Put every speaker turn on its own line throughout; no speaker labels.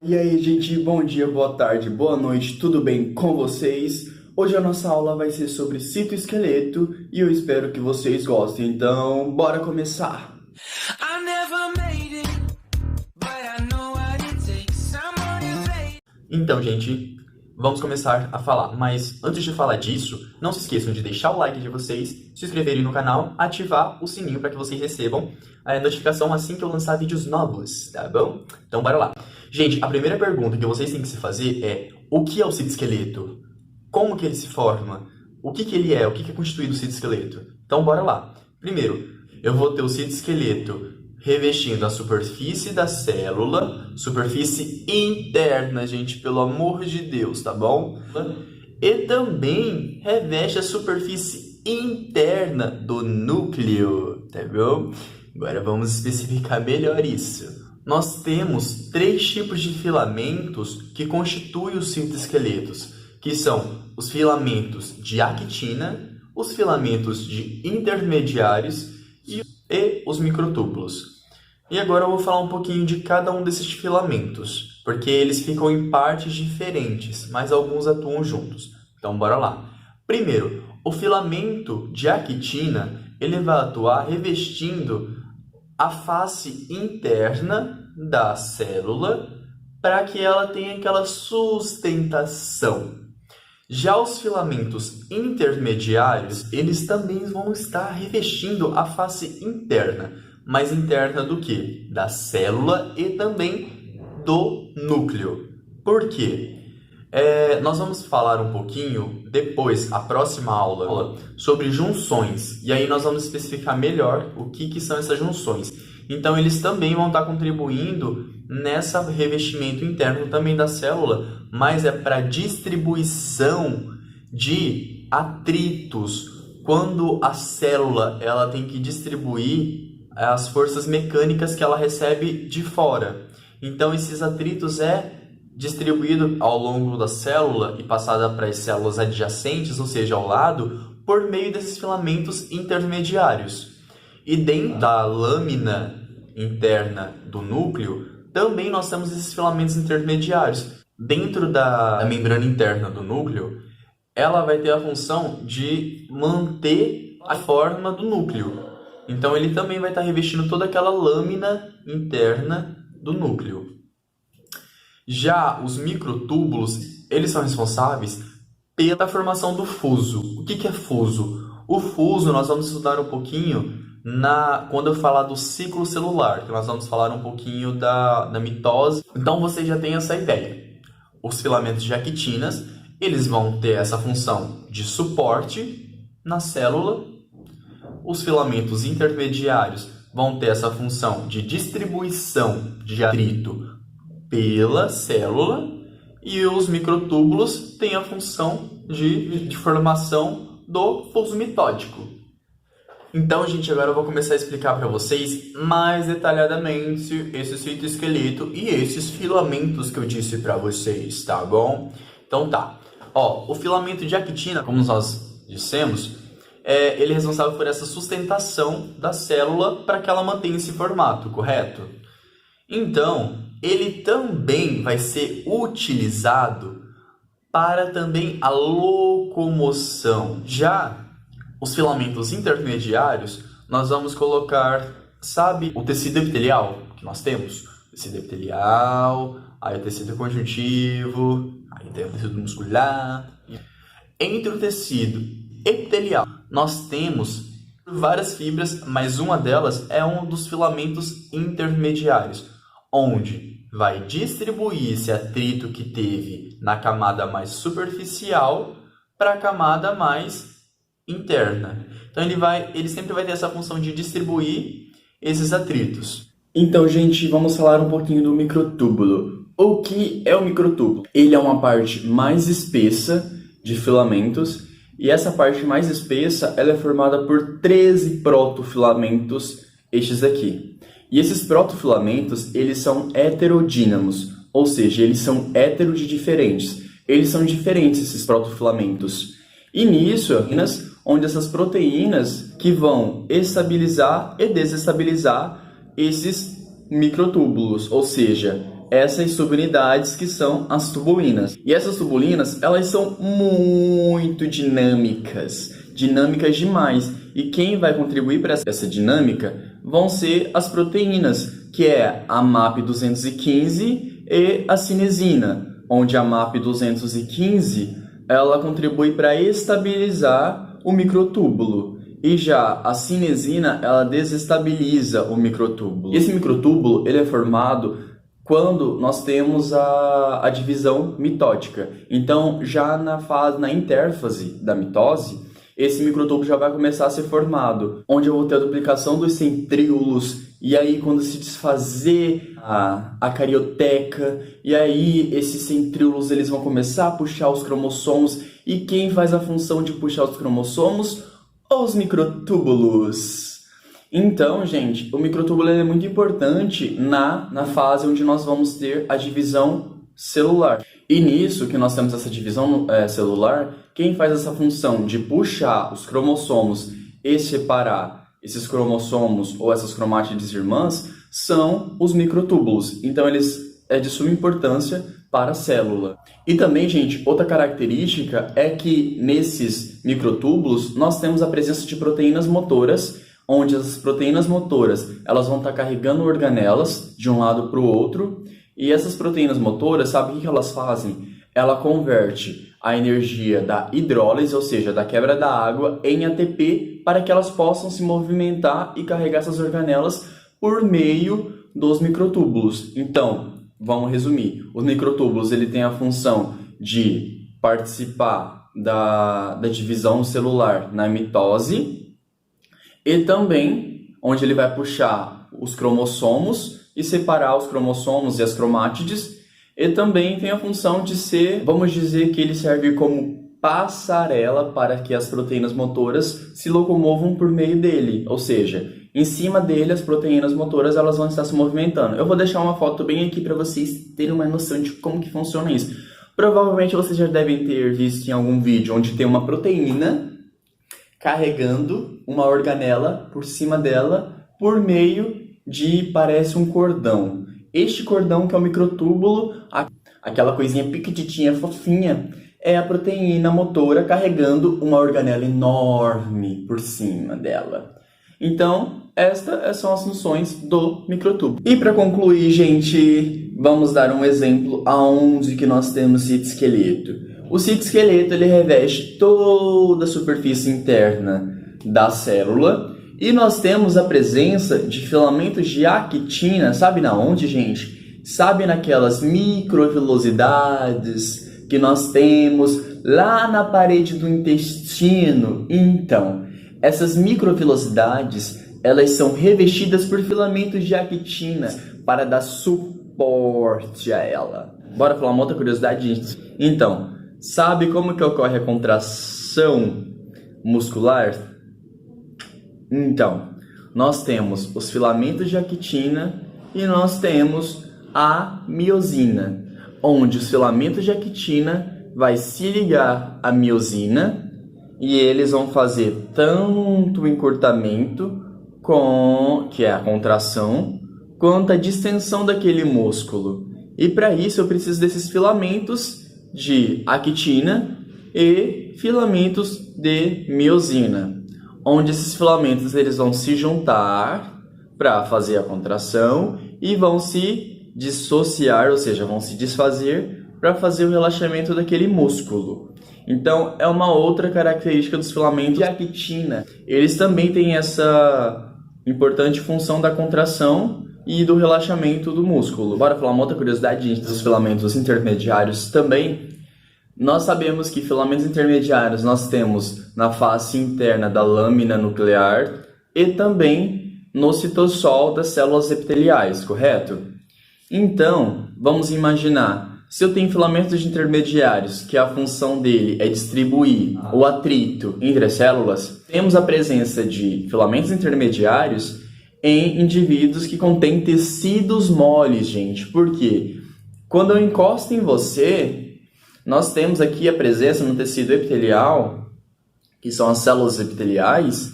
E aí, gente, bom dia, boa tarde, boa noite, tudo bem com vocês? Hoje a nossa aula vai ser sobre citoesqueleto e eu espero que vocês gostem, então bora começar! Então, gente, vamos começar a falar, mas antes de falar disso, não se esqueçam de deixar o like de vocês, se inscreverem no canal, ativar o sininho para que vocês recebam a notificação assim que eu lançar vídeos novos, tá bom? Então, bora lá! Gente, a primeira pergunta que vocês têm que se fazer é: o que é o citoesqueleto? Como que ele se forma? O que que ele é? O que que é constituído o citoesqueleto? Então, bora lá. Primeiro, eu vou ter o citoesqueleto revestindo a superfície da célula, superfície interna, gente, pelo amor de Deus, tá bom? E também reveste a superfície interna do núcleo, tá bom? Agora vamos especificar melhor isso. Nós temos 3 tipos de filamentos que constituem os citoesqueletos, que são os filamentos de actina, os filamentos de intermediários e os microtúbulos. E agora eu vou falar um pouquinho de cada um desses filamentos, porque eles ficam em partes diferentes, mas alguns atuam juntos. Então, bora lá. Primeiro, o filamento de actina, ele vai atuar revestindo a face interna da célula para que ela tenha aquela sustentação. Já os filamentos intermediários, eles também vão estar revestindo a face interna. Mais interna do que? Da célula e também do núcleo. Por quê? Nós vamos falar um pouquinho depois, a próxima aula, sobre junções. E aí nós vamos especificar melhor o que são essas junções. Então, eles também vão estar contribuindo nesse revestimento interno também da célula, mas é para distribuição de atritos. Quando a célula ela tem que distribuir as forças mecânicas que ela recebe de fora. Então, esses atritos distribuído ao longo da célula e passada para as células adjacentes, ou seja, ao lado, por meio desses filamentos intermediários. E dentro da lâmina interna do núcleo, também nós temos esses filamentos intermediários. Dentro da membrana interna do núcleo, ela vai ter a função de manter a forma do núcleo. Então, ele também vai estar revestindo toda aquela lâmina interna do núcleo. Já os microtúbulos, eles são responsáveis pela formação do fuso. O que é fuso? O fuso nós vamos estudar um pouquinho quando eu falar do ciclo celular, que nós vamos falar um pouquinho da mitose. Então você já tem essa ideia. Os filamentos de actinas, eles vão ter essa função de suporte na célula. Os filamentos intermediários vão ter essa função de distribuição de atrito pela célula, e os microtúbulos têm a função de formação do fuso mitótico. Então, gente, agora eu vou começar a explicar para vocês mais detalhadamente esse citoesqueleto e esses filamentos que eu disse para vocês, tá bom? Então tá. O filamento de actina, como nós dissemos, ele é responsável por essa sustentação da célula para que ela mantenha esse formato, correto? Então, ele também vai ser utilizado para também a locomoção. Já os filamentos intermediários, nós vamos colocar, sabe, o tecido epitelial que nós temos? Tecido epitelial, aí o tecido conjuntivo, aí tem o tecido muscular. Entre o tecido epitelial, nós temos várias fibras, mas uma delas é um dos filamentos intermediários, onde vai distribuir esse atrito que teve na camada mais superficial para a camada mais interna. Então ele sempre vai ter essa função de distribuir esses atritos. Então, gente, vamos falar um pouquinho do microtúbulo. O que é o microtúbulo? Ele é uma parte mais espessa de filamentos, e essa parte mais espessa ela é formada por 13 protofilamentos, estes aqui. E esses protofilamentos, eles são heterodínamos, ou seja, eles são hétero de diferentes. Eles são diferentes, esses protofilamentos. E nisso, onde essas proteínas que vão estabilizar e desestabilizar esses microtúbulos, ou seja, essas subunidades que são as tubulinas. E essas tubulinas, elas são muito dinâmicas demais. E quem vai contribuir para essa dinâmica vão ser as proteínas, que é a MAP215 e a cinesina, onde a MAP215 ela contribui para estabilizar o microtúbulo. E já a cinesina, ela desestabiliza o microtúbulo. Esse microtúbulo ele é formado quando nós temos a divisão mitótica. Então, já na intérfase da mitose, esse microtúbulo já vai começar a ser formado, onde eu vou ter a duplicação dos centríolos, e aí quando se desfazer a carioteca, e aí esses centríolos eles vão começar a puxar os cromossomos, e quem faz a função de puxar os cromossomos? Os microtúbulos. Então, gente, o microtúbulo é muito importante na fase onde nós vamos ter a divisão celular. E nisso que nós temos essa divisão celular, quem faz essa função de puxar os cromossomos e separar esses cromossomos ou essas cromátides irmãs são os microtúbulos. Então, eles é de suma importância para a célula. E também, gente, outra característica é que nesses microtúbulos nós temos a presença de proteínas motoras, onde as proteínas motoras elas vão estar carregando organelas de um lado para o outro. E essas proteínas motoras, sabe o que elas fazem? Ela converte a energia da hidrólise, ou seja, da quebra da água, em ATP para que elas possam se movimentar e carregar essas organelas por meio dos microtúbulos. Então, vamos resumir. Os microtúbulos ele tem a função de participar da divisão celular na mitose e também onde ele vai puxar os cromossomos e separar os cromossomos e as cromátides, e também tem a função de ser, vamos dizer que ele serve como passarela para que as proteínas motoras se locomovam por meio dele, ou seja, em cima dele as proteínas motoras elas vão estar se movimentando. Eu vou deixar uma foto bem aqui para vocês terem uma noção de como que funciona isso. Provavelmente vocês já devem ter visto em algum vídeo onde tem uma proteína carregando uma organela por cima dela por meio de, parece um cordão. Este cordão que é o microtúbulo, aquela coisinha pequititinha, fofinha, é a proteína motora carregando uma organela enorme por cima dela. Então, estas são as funções do microtúbulo. E para concluir, gente, vamos dar um exemplo aonde que nós temos citoesqueleto. O citoesqueleto ele reveste toda a superfície interna da célula. E nós temos a presença de filamentos de actina, sabe na onde, gente? Sabe naquelas microvilosidades que nós temos lá na parede do intestino? Então, essas microvilosidades, elas são revestidas por filamentos de actina para dar suporte a ela. Bora falar uma outra curiosidade, gente? Então, sabe como que ocorre a contração muscular? Então, nós temos os filamentos de actina e nós temos a miosina, onde os filamentos de actina vai se ligar à miosina e eles vão fazer tanto o encurtamento, que é a contração, quanto a distensão daquele músculo. E para isso eu preciso desses filamentos de actina e filamentos de miosina, onde esses filamentos eles vão se juntar para fazer a contração e vão se dissociar, ou seja, vão se desfazer para fazer o relaxamento daquele músculo. Então, é uma outra característica dos filamentos de actina. Eles também têm essa importante função da contração e do relaxamento do músculo. Bora falar uma outra curiosidade dos filamentos intermediários também. Nós sabemos que filamentos intermediários nós temos na face interna da lâmina nuclear e também no citossol das células epiteliais, correto? Então, vamos imaginar, se eu tenho filamentos intermediários, que a função dele é distribuir o atrito entre as células, temos a presença de filamentos intermediários em indivíduos que contêm tecidos moles, gente. Por quê? Quando eu encosto em você, nós temos aqui a presença no tecido epitelial, que são as células epiteliais,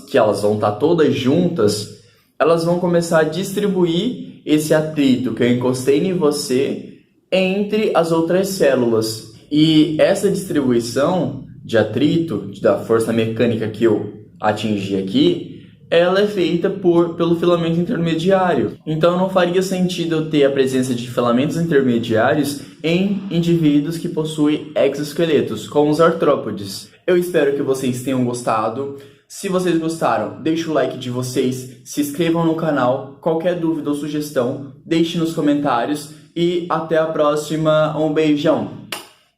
que elas vão estar todas juntas, elas vão começar a distribuir esse atrito que eu encostei em você entre as outras células. E essa distribuição de atrito, da força mecânica que eu atingi aqui, ela é feita pelo filamento intermediário. Então não faria sentido eu ter a presença de filamentos intermediários em indivíduos que possuem exoesqueletos, como os artrópodes. Eu espero que vocês tenham gostado. Se vocês gostaram, deixe o like de vocês, se inscrevam no canal, qualquer dúvida ou sugestão, deixe nos comentários e até a próxima. Um beijão!